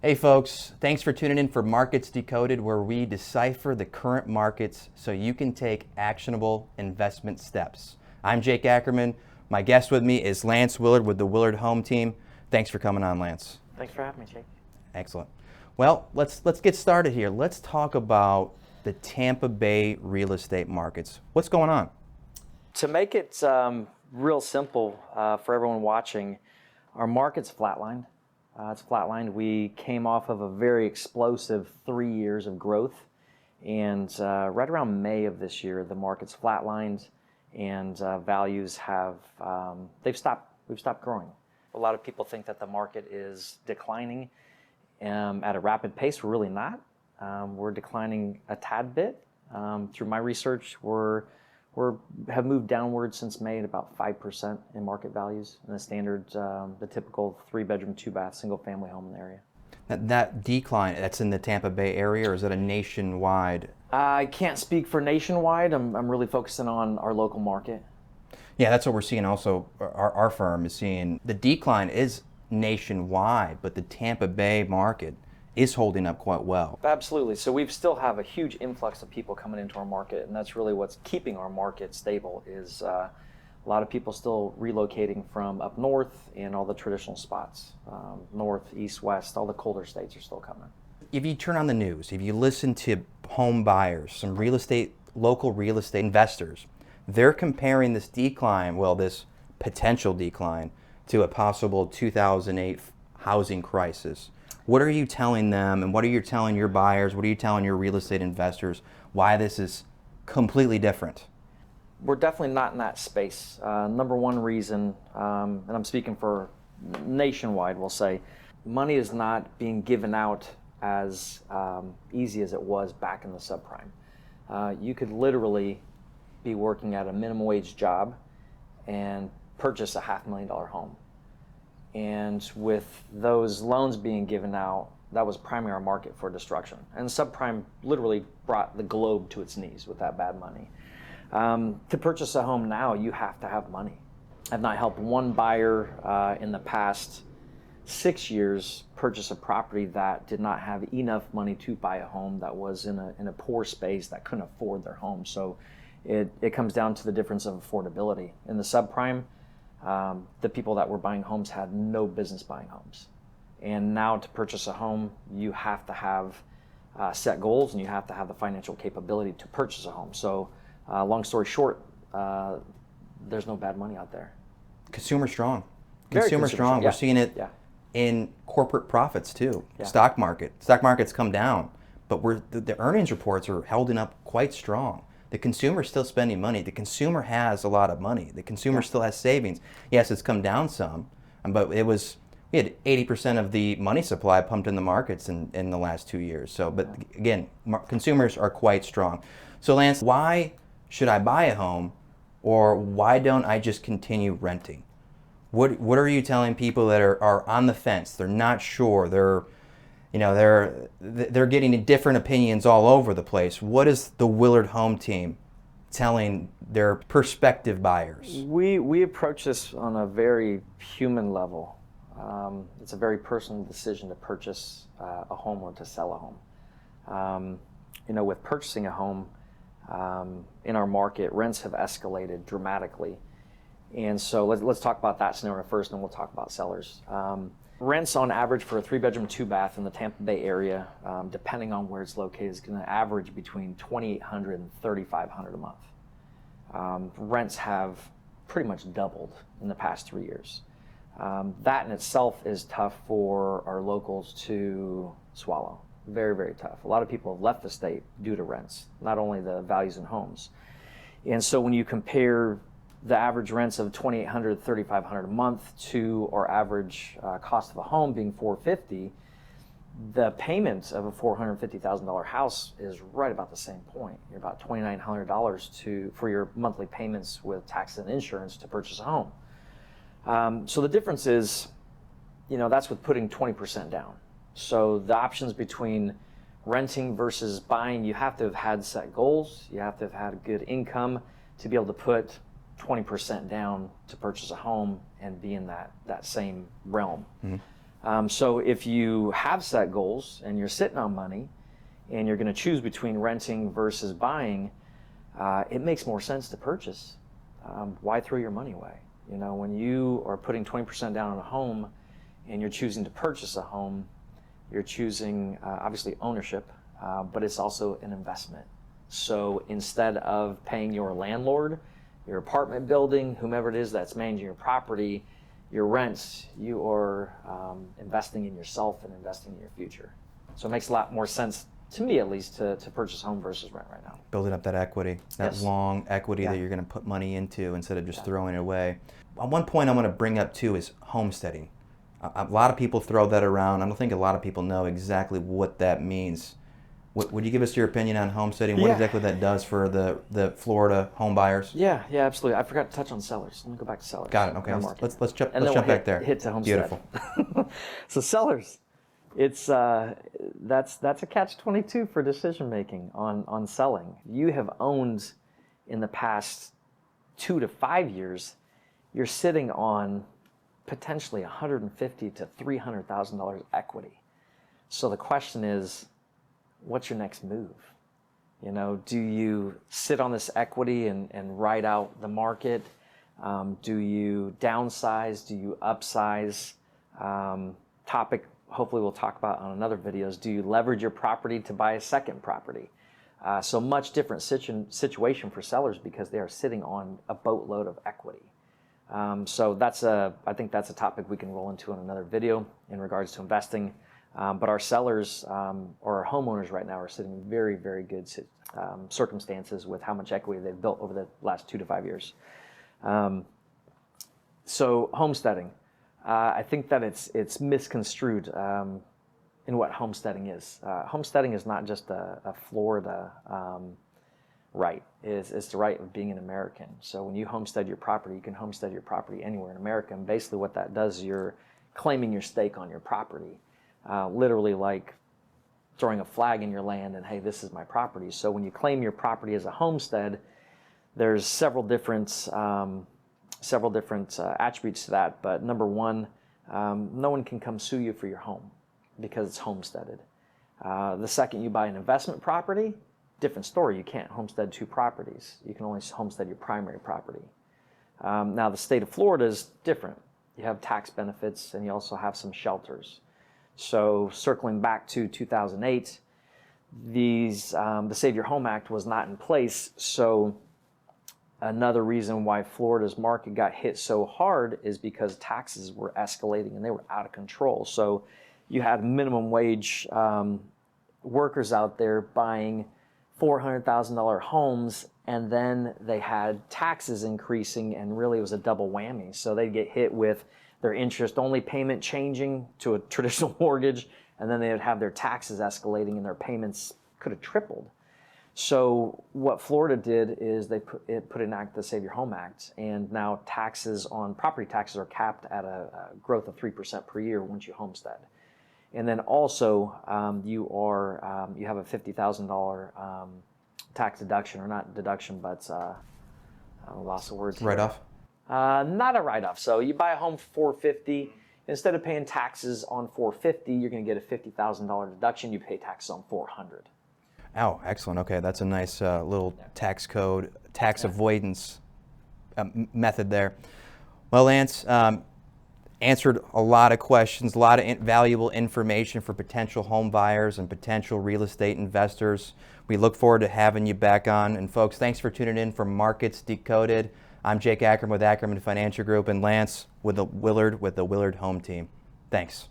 Hey folks, thanks for tuning in for Markets Decoded, where we decipher the current markets so you can take actionable investment steps. I'm Jake Ackerman. My guest with me is Lance Willard with the Willard Home Team. Thanks for coming on, Lance. Thanks for having me, Jake. Excellent. Well, let's get started here. Let's talk about the Tampa Bay real estate markets. What's going on? To make it real simple for everyone watching, our market's flatlined. It's flatlined. We came off of a very explosive 3 years of growth, and right around May of this year, the market's flatlined, and values have we've stopped growing. A lot of people think that the market is declining at a rapid pace. We're really not. We're declining a tad bit. Through my research, have moved downward since May at about 5% in market values in the standard, the typical 3-bedroom, 2-bath, single-family home in the area. That decline, that's in the Tampa Bay area, or is that a nationwide? I can't speak for nationwide. I'm really focusing on our local market. Yeah, that's what we're seeing also. Our firm is seeing the decline is nationwide, but the Tampa Bay market is holding up quite well. Absolutely. So we still have a huge influx of people coming into our market, and that's really what's keeping our market stable is a lot of people still relocating from up north and all the traditional spots. North, east, west, all the colder states are still coming. If you turn on the news, if you listen to home buyers, some local real estate investors, they're comparing this decline, this potential decline, to a possible 2008 housing crisis. What are you telling them, and what are you telling your buyers? What are you telling your real estate investors why this is completely different? We're definitely not in that space. Number one reason, and I'm speaking for nationwide, we'll say, money is not being given out as easy as it was back in the subprime. You could literally be working at a minimum wage job and purchase a $500,000 home. And with those loans being given out, that was primary market for destruction. And subprime literally brought the globe to its knees with that bad money. To purchase a home now, you have to have money. I've not helped one buyer in the past 6 years purchase a property that did not have enough money to buy a home, that was in a poor space, that couldn't afford their home. So it comes down to the difference of affordability. In the subprime, the people that were buying homes had no business buying homes. And now to purchase a home, you have to have set goals, and you have to have the financial capability to purchase a home. So long story short, there's no bad money out there. Consumer strong. Very Consumer strong. Yeah. We're seeing it in corporate profits too. Yeah. Stock market's come down, but the earnings reports are holding up quite strong. The consumer's still spending money. The consumer has a lot of money. The consumer still has savings. Yes, it's come down some, but we had 80% of the money supply pumped in the markets in the last 2 years. So, but again, consumers are quite strong. So Lance, why should I buy a home, or why don't I just continue renting? What are you telling people that are on the fence? They're not sure. They're getting different opinions all over the place. What is the Willard Home Team telling their prospective buyers? We approach this on a very human level. It's a very personal decision to purchase a home or to sell a home. With purchasing a home in our market, rents have escalated dramatically. And so let's talk about that scenario first, and then we'll talk about sellers. Rents on average for a 3-bedroom, 2-bath in the Tampa Bay area, depending on where it's located, is going to average between $2,800 and $3,500 a month. Rents have pretty much doubled in the past 3 years. That in itself is tough for our locals to swallow. Very, very tough. A lot of people have left the state due to rents, not only the values in homes. And so when you compare the average rents of $2,800, $3,500 a month to our average cost of a home being $450,000, the payments of a $450,000 house is right about the same point. You're about $2,900 for your monthly payments with taxes and insurance to purchase a home. So the difference is, that's with putting 20% down. So the options between renting versus buying, you have to have had set goals. You have to have had good income to be able to put 20% down to purchase a home and be in that same realm. So if you have set goals and you're sitting on money and you're going to choose between renting versus buying, it makes more sense to purchase. Why throw your money away? You know, when you are putting 20% down on a home and you're choosing to purchase a home, you're choosing obviously ownership, but it's also an investment. So instead of paying your landlord, your apartment building, whomever it is that's managing your property, your rents, you are investing in yourself and investing in your future. So it makes a lot more sense, to me at least, to purchase home versus rent right now. Building up that equity, that long equity that you're going to put money into instead of just throwing it away. One point I want to bring up too is homesteading. A lot of people throw that around. I don't think a lot of people know exactly what that means. Would you give us your opinion on homesteading? What exactly that does for the Florida home buyers? Yeah, absolutely. I forgot to touch on sellers. Let me go back to sellers. Got it. Okay, let's jump back there. Hit to homestead. Beautiful. So sellers, it's that's a catch-22 for decision making on selling. You have owned in the past 2 to 5 years, you're sitting on potentially $150,000 to $300,000 equity. So the question is, what's your next move? You know, do you sit on this equity and ride out the market? Do you downsize? Do you upsize? Topic hopefully we'll talk about on another videos. Do you leverage your property to buy a second property? So much different situation for sellers because they are sitting on a boatload of equity. So I think that's a topic we can roll into in another video in regards to investing. But our sellers or our homeowners right now are sitting in very, very good circumstances with how much equity they've built over the last 2 to 5 years. So homesteading, I think that it's misconstrued in what homesteading is. Homesteading is not just a Florida right. It's the right of being an American. So when you homestead your property, you can homestead your property anywhere in America. And basically what that does is you're claiming your stake on your property. Literally like throwing a flag in your land and, hey, this is my property. So when you claim your property as a homestead, there's several different attributes to that. But number one, no one can come sue you for your home because it's homesteaded. The second you buy an investment property, different story. You can't homestead 2 properties. You can only homestead your primary property. Now the state of Florida is different. You have tax benefits and you also have some shelters. So circling back to 2008, the Save Your Home Act was not in place. So another reason why Florida's market got hit so hard is because taxes were escalating and they were out of control. So you had minimum wage workers out there buying $400,000 homes, and then they had taxes increasing, and really it was a double whammy. So they'd get hit with their interest-only payment changing to a traditional mortgage, and then they would have their taxes escalating and their payments could have tripled. So what Florida did is they put in act the Save Your Home Act, and now property taxes are capped at a growth of 3% per year once you homestead. And then also you have a $50,000 tax deduction, or not deduction, but I lost the words. Write-off? Not a write-off. So you buy a home for $450,000. Instead of paying taxes on $450,000, you're going to get a $50,000 deduction. You pay taxes on $400,000. Oh, excellent. Okay, that's a nice little tax code, tax avoidance method there. Well, Lance, answered a lot of questions, a lot of valuable information for potential home buyers and potential real estate investors. We look forward to having you back on. And folks, thanks for tuning in for Markets Decoded. I'm Jake Ackerman with Ackerman Financial Group, and Lance with Willard Home Team. Thanks.